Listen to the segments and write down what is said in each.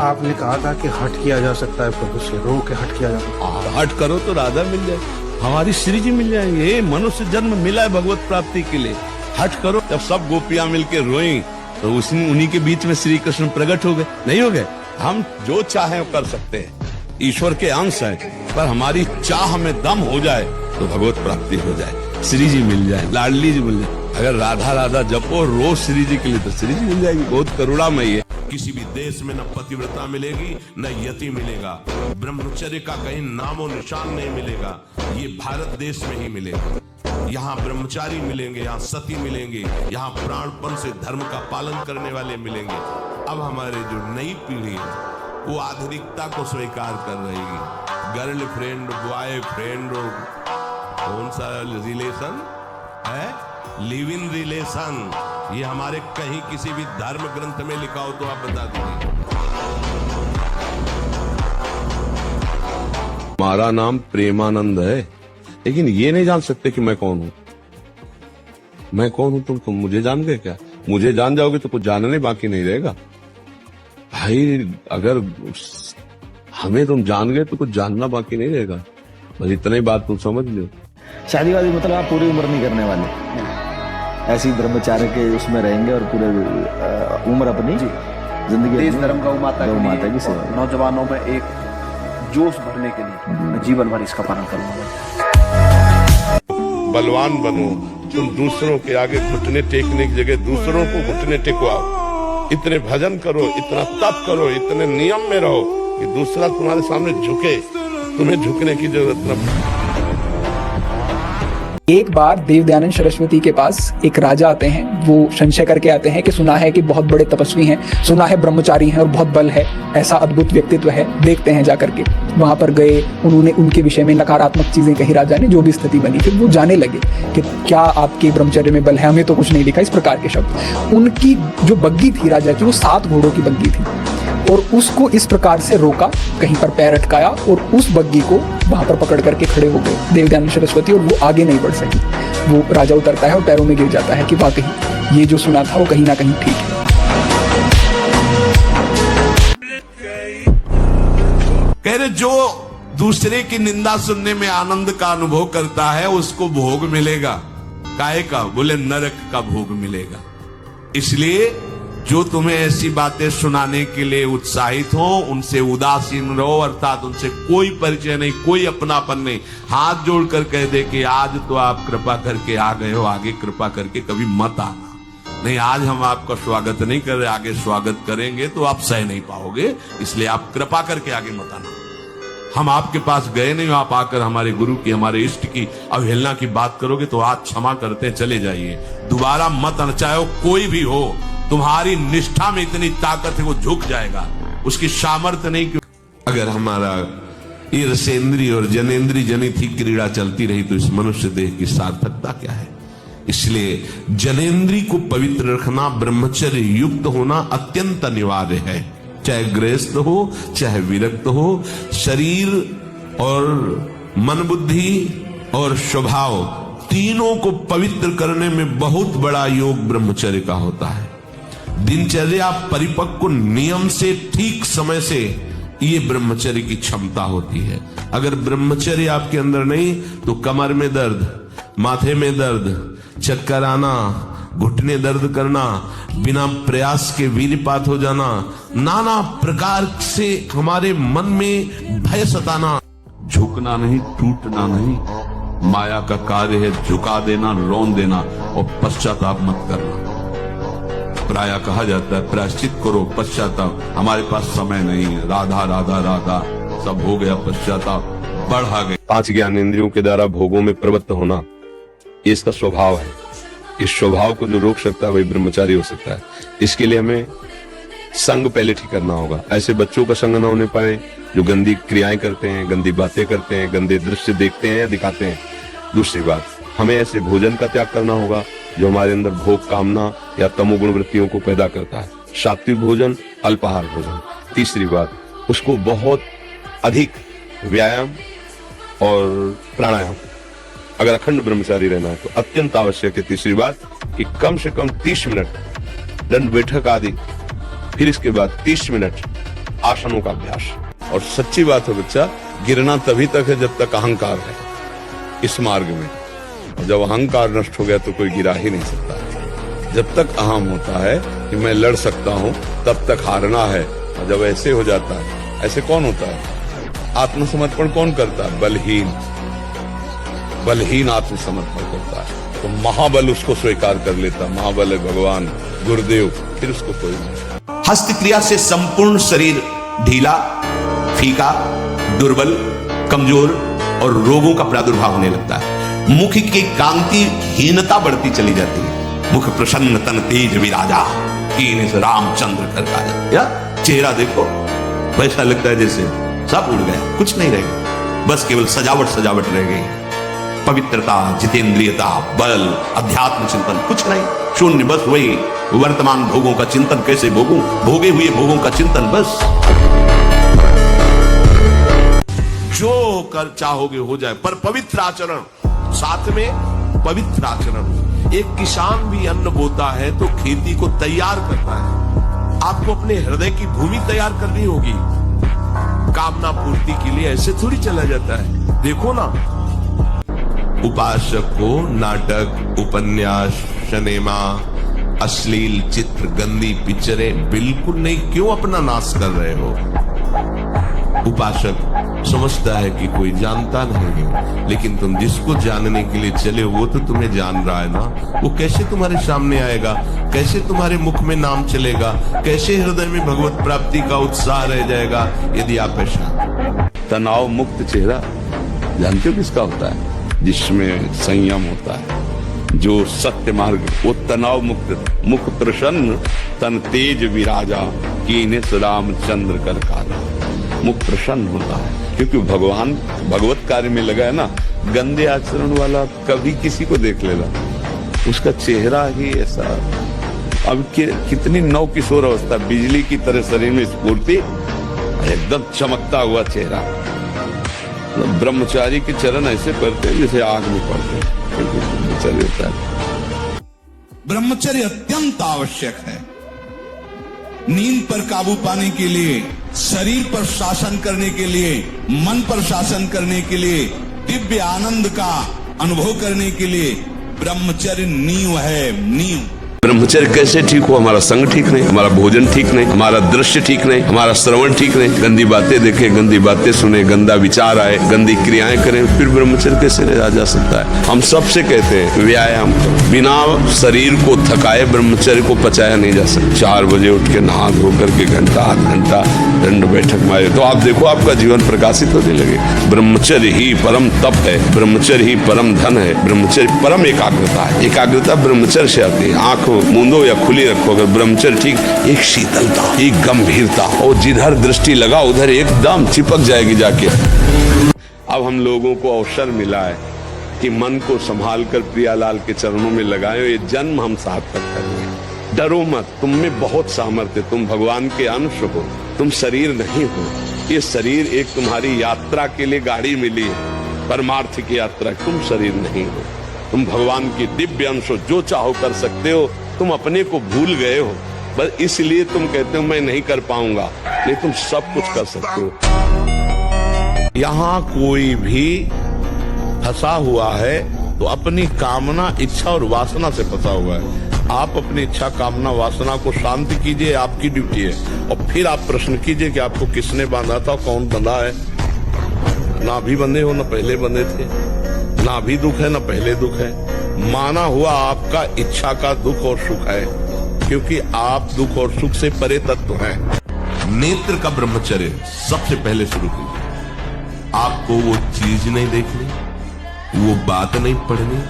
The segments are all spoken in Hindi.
आपने कहा था कि हट किया जा सकता है प्रभु से, रो के हट किया जा सकता है। हट करो तो राधा मिल जाए, हमारी श्री जी मिल जाएंगे। ये मनुष्य जन्म मिला है भगवत प्राप्ति के लिए। हट करो। जब सब गोपियां मिलके रोई तो उन्हीं के बीच में श्री कृष्ण प्रकट हो गए, नहीं हो गए? हम जो चाहे कर सकते हैं, ईश्वर के अंश है, पर हमारी चाह में दम हो जाए तो भगवत प्राप्ति हो जाए, श्री जी मिल जाए, लाडली जी मिल जाए। अगर राधा राधा जपो रोज श्री जी के लिए तो श्री जी मिल जाएगी। बहुत करुणामयी है। किसी भी देश में न पतिव्रता मिलेगी न यति मिलेगा, ब्रह्मचर्य का कहीं नामो निशान नहीं मिलेगा। ये भारत देश में ही मिलेगा। यहाँ ब्रह्मचारी मिलेंगे, यहाँ सती मिलेंगे, यहाँ प्राणपण से धर्म का पालन करने वाले मिलेंगे। अब हमारे जो नई पीढ़ी है वो आधुनिकता को स्वीकार कर रही है। गर्लफ्रेंड, बॉयफ्रेंड, कौन सा रिलेशन है, लिव इन रिलेशन, ये हमारे कहीं किसी भी धर्म ग्रंथ में लिखा हो तो आप बता दीजिए। हमारा नाम प्रेमानंद है, लेकिन ये नहीं जान सकते कि मैं कौन हूँ। मैं कौन हूँ तुम मुझे जान गए क्या? मुझे जान जाओगे तो कुछ जानने बाकी नहीं रहेगा भाई। अगर हमें तुम जान गए तो कुछ जानना बाकी नहीं रहेगा। बस इतना ही बात तुम समझ लो। शादी वादी मतलब आप पूरी उम्र नहीं करने वाले, ऐसी ब्रह्मचार्य के उसमें रहेंगे और पूरे उम्र अपनी जिंदगी देश धर्म गौ माता की सेवा, नौजवानों में एक जोश भरने के लिए मैं जीवन भर इसका पालन करूंगा। बलवान बनो, तुम दूसरों के आगे घुटने टेकने की जगह दूसरों को घुटने टेकवाओ। इतने भजन करो, इतना तप करो, इतने नियम में रहो कि दूसरा तुम्हारे सामने झुके, तुम्हें झुकने की जरूरत न। एक बार देवदयानंद सरस्वती के पास एक राजा आते हैं। वो संशय करके आते हैं कि सुना है कि बहुत बड़े तपस्वी हैं, सुना है ब्रह्मचारी हैं और बहुत बल है, ऐसा अद्भुत व्यक्तित्व है, देखते हैं जाकर के। वहां पर गए, उन्होंने उनके विषय में नकारात्मक चीजें कही राजा ने, जो भी स्थिति बनी। फिर वो जाने लगे कि क्या आपके ब्रह्मचर्य में बल है, हमें तो कुछ नहीं दिखा, इस प्रकार के शब्द। उनकी जो बग्गी थी राजा की, वो 7 घोड़ों की बग्गी थी और उसको इस प्रकार से रोका, कहीं पर पैर अटकाया और उस बग्गी को वहां पर पकड़ करके खड़े हो गए देवदयानंद सरस्वती, और वो आगे नहीं बढ़ सकी। वो राजा उतरता है और पैरों में गिर जाता है कि वाकई ये जो सुना था वो कहीं ना कहीं ठीक है। कह रहे जो दूसरे की निंदा सुनने में आनंद का अनुभव करता है उसको भोग मिलेगा। काहे का? बोले नरक का भोग मिलेगा। इसलिए जो तुम्हें ऐसी बातें सुनाने के लिए उत्साहित हो उनसे उदासीन रहो, अर्थात उनसे कोई परिचय नहीं, कोई अपनापन नहीं। हाथ जोड़कर कह दे कि आज तो आप कृपा करके आ गए हो, आगे कृपा करके कभी मत आना। नहीं, आज हम आपका स्वागत नहीं कर रहे, आगे स्वागत करेंगे तो आप सह नहीं पाओगे, इसलिए आप कृपा करके आगे मत आना। हम आपके पास गए नहीं, आप आकर हमारे गुरु की, हमारे इष्ट की अवहेलना की बात करोगे तो आज क्षमा करते चले जाइए, दोबारा मत आना। चाहे कोई भी हो, तुम्हारी निष्ठा में इतनी ताकत है वो झुक जाएगा, उसकी सामर्थ्य नहीं। क्यों? अगर हमारा ये रसेंद्री और जनेन्द्री जनित ही क्रीड़ा चलती रही तो इस मनुष्य देह की सार्थकता क्या है? इसलिए जनेन्द्री को पवित्र रखना, ब्रह्मचर्य युक्त होना अत्यंत अनिवार्य है। चाहे गृहस्थ हो चाहे विरक्त हो, शरीर और मन बुद्धि और स्वभाव तीनों को पवित्र करने में बहुत बड़ा योग ब्रह्मचर्य का होता है। दिनचर्या परिपक्व नियम से ठीक समय से ये ब्रह्मचर्य की क्षमता होती है। अगर ब्रह्मचर्य आपके अंदर नहीं तो कमर में दर्द, माथे में दर्द, चक्कर आना, घुटने दर्द करना, बिना प्रयास के वीर्यपात हो जाना, नाना प्रकार से हमारे मन में भय सताना। झुकना नहीं, टूटना नहीं, माया का कार्य है झुका देना, रौन देना और पश्चाताप मत करना। प्राय कहा जाता है प्रायश्चित करो, पश्चाताप। हमारे पास समय नहीं है। राधा राधा राधा सब हो गया, पश्चाताप बढ़ा गए। 5 ज्ञानेंद्रियों के द्वारा भोगों में प्रवृत्त होना, ये इसका स्वभाव है। इस स्वभाव को जो रोक सकता है वही ब्रह्मचारी हो सकता है। इसके लिए हमें संग पहले ठीक करना होगा। ऐसे बच्चों का संग न होने पाए जो गंदी क्रियाएं करते हैं, गंदी बातें करते हैं, गंदे दृश्य देखते हैं या दिखाते हैं। दूसरी बात, हमें ऐसे भोजन का त्याग करना होगा जो हमारे अंदर भोग कामना या तमोगुण वृत्तियों को पैदा करता है। सात्विक भोजन, अल्पाहार भोजन। तीसरी बात, उसको बहुत अधिक व्यायाम और प्राणायाम, अगर अखंड ब्रह्मचारी रहना है तो अत्यंत आवश्यक है। तीसरी बात कि कम से कम 30 मिनट दंड बैठक आदि, फिर इसके बाद 30 मिनट आसनों का अभ्यास। और सच्ची बात है बच्चा, गिरना तभी तक है जब तक अहंकार है इस मार्ग में। और जब अहंकार नष्ट हो गया तो कोई गिरा ही नहीं सकता। जब तक अहम होता है कि मैं लड़ सकता हूं, तब तक हारना है। और जब ऐसे हो जाता है, ऐसे कौन होता है? आत्मसमर्पण कौन करता है? बलहीन आत्मसमर्पण करता है। तो महाबल उसको स्वीकार कर लेता। महाबल है भगवान गुरुदेव, फिर उसको कोई नहीं। हस्त क्रिया से संपूर्ण शरीर ढीला, फीका, दुर्बल, कमजोर और रोगों का प्रादुर्भाव होने लगता है। मुख की कांति हीनता बढ़ती चली जाती है। मुख प्रसन्न तन तेज विराजा, कीन से रामचंद्र कर काजा। या चेहरा देखो, वैसा लगता है जैसे सब उड़ गया, कुछ नहीं रह गया, बस केवल सजावट रह गई। पवित्रता, जितेंद्रियता, बल, अध्यात्म चिंतन कुछ नहीं, शून्य। बस वही वर्तमान भोगों का चिंतन, कैसे भोगूं, भोगे हुए भोगों का चिंतन बस। जो कर चाहोगे हो जाए, पर पवित्र आचरण, साथ में पवित्र आचरण। एक किसान भी अन्न बोता है तो खेती को तैयार करता है। आपको अपने हृदय की भूमि तैयार करनी होगी। कामना पूर्ति के लिए ऐसे थोड़ी चला जाता है। देखो ना, उपासक को नाटक, उपन्यास, सिनेमा, अश्लील चित्र, गंदी पिक्चरें बिल्कुल नहीं, क्यों अपना नाश कर रहे हो? उपासक समझता है कि कोई जानता नहीं है, लेकिन तुम जिसको जानने के लिए चले वो तो तुम्हें जान रहा है ना। वो कैसे तुम्हारे सामने आएगा? कैसे तुम्हारे मुख में नाम चलेगा? कैसे हृदय में भगवत प्राप्ति का उत्साह रह जाएगा यदि आप ऐसा? तनाव मुक्त चेहरा जानते हो किसका होता है? जिसमें संयम होता है, जो सत्य मार्ग, वो तनाव मुक्त। मुख प्रसन्न तन तेज विराजा, कीने रामचंद्र कर काजा। मुख प्रसन्न होता है क्योंकि भगवान भगवत कार्य में लगा है ना। गंदे आचरण वाला कभी किसी को देख लेगा, उसका चेहरा ही ऐसा। अब कितनी नव किशोर अवस्था, बिजली की तरह शरीर में स्फूर्ति, एकदम चमकता हुआ चेहरा। ब्रह्मचारी के चरण ऐसे पड़ते हैं जैसे आग में पड़ते हैं, क्योंकि ब्रह्मचर्य होता है। ब्रह्मचर्य अत्यंत आवश्यक है। नींद पर काबू पाने के लिए, शरीर पर शासन करने के लिए, मन पर शासन करने के लिए, दिव्य आनंद का अनुभव करने के लिए ब्रह्मचर्य नींव है, नींव। ब्रह्मचर्य कैसे ठीक हो? हमारा संग ठीक नहीं, हमारा भोजन ठीक नहीं, हमारा दृश्य ठीक नहीं, हमारा श्रवण ठीक नहीं, गंदी बातें देखे, गंदी बातें सुने, गंदा विचार आए, गंदी क्रियाएं करें, फिर ब्रह्मचर्य कैसे रहा जा सकता है? हम सबसे कहते हैं व्यायाम, बिना शरीर को थकाए ब्रह्मचर्य को पचाया नहीं जा सकता। 4 बजे उठ के नहा धो करके घंटा आध घंटा दंड बैठक मारे तो आप देखो आपका जीवन प्रकाशित होने लगे। ब्रह्मचर्य ही परम तप है, ब्रह्मचर्य ही परम धन है, ब्रह्मचर्य परम एकाग्रता है। एकाग्रता ब्रह्मचर्य से आती है। आंख मूंदो या खुली रखो, अगर ब्रह्मचर्य ठीक, एक शीतलता, एक गंभीरता, और जिधर दृष्टि लगा उधर एकदम चिपक जाएगी जाके। अब हम लोगों को अवसर मिला है कि मन को संभाल कर प्रियालाल के चरणों में लगाएं। ये जन्म हम सार्थक कर रहे हैं। डरो मत, तुम में बहुत सामर्थ्य, तुम भगवान के अंश हो, तुम शरीर नहीं हो। ये शरीर एक तुम्हारी यात्रा के लिए गाड़ी मिली है, परमार्थ की यात्रा, तुम शरीर नहीं हो। तुम भगवान की दिव्य अंश हो, जो चाहो कर सकते हो। तुम अपने को भूल गए हो, बस इसलिए तुम कहते हो मैं नहीं कर पाऊंगा, लेकिन तुम सब कुछ कर सकते हो। यहां कोई भी फंसा हुआ है तो अपनी कामना, इच्छा और वासना से फंसा हुआ है। आप अपनी इच्छा, कामना, वासना को शांत कीजिए, आपकी ड्यूटी है। और फिर आप प्रश्न कीजिए कि आपको किसने बांधा था, कौन बंधा है। ना अभी बंधे हो, ना पहले बंधे थे, ना अभी दुख है, ना पहले दुख है। माना हुआ आपका इच्छा का दुख और सुख है, क्योंकि आप दुख और सुख से परे तत्व हैं। नेत्र का ब्रह्मचर्य सबसे पहले शुरू कीजिए। आपको वो चीज नहीं देखनी, वो बात नहीं पढ़नी,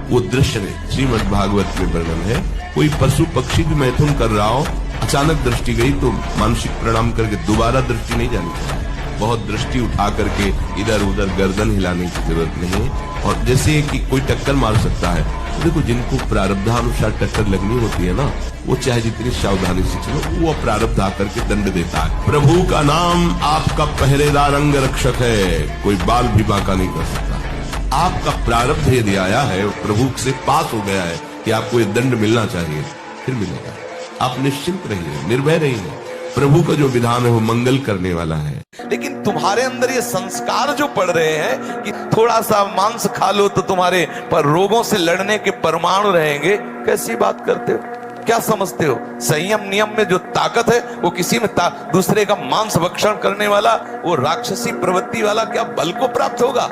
वो दृश्य नहीं। श्रीमद् भागवत में वर्णन है, कोई पशु पक्षी भी मैथुन कर रहा हो, अचानक दृष्टि गई तो मानसिक प्रणाम करके दोबारा दृष्टि नहीं जानी चाहिए। बहुत दृष्टि उठा करके इधर उधर गर्दन हिलाने की जरूरत नहीं। और जैसे कि कोई टक्कर मार सकता है, देखो जिनको प्रारब्धानुसार टक्कर लगनी होती है ना, वो चाहे जितनी सावधानी से चलो, वो प्रारब्ध आकर के दंड देता है। प्रभु का नाम आपका पहरेदार अंग रक्षक है, कोई बाल भी बांका नहीं कर सकता। आपका प्रारब्ध यदि आया है, प्रभु से पास हो गया है कि आपको ये दंड मिलना चाहिए, फिर मिलेगा। आप निश्चिंत रहिए, निर्भय रहिए। प्रभु का जो विधान है वो मंगल करने वाला है। लेकिन तुम्हारे अंदर ये संस्कार जो पड़ रहे हैं कि थोड़ा सा मांस खा लो तो तुम्हारे पर रोगों से लड़ने के परमाणु रहेंगे, कैसी बात करते हो? क्या समझते हो? संयम नियम में जो ताकत है वो किसी में दूसरे का मांस भक्षण करने वाला, वो राक्षसी प्रवृत्ति वाला क्या बल को प्राप्त होगा?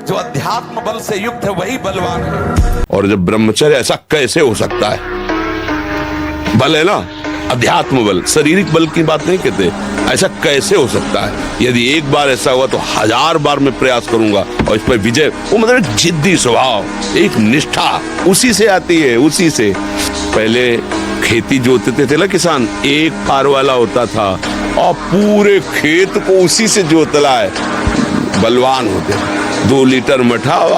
जो अध्यात्म बल से युक्त है वही बलवान है। और जब ब्रह्मचर्य, ऐसा कैसे हो सकता है? बल है ना, अध्यात्म बल, शारीरिक बल की बात नहीं कहते। ऐसा कैसे हो सकता है? यदि एक बार ऐसा हुआ तो 1000 बार मैं प्रयास करूंगा और इस पर विजय। वो मतलब जिद्दी स्वभाव, एक निष्ठा उसी से आती है, उसी से। पहले खेती जोतते थे ना किसान, एक पार वाला होता था और पूरे खेत को उसी से जोतला है, बलवान होते। 2 लीटर मठा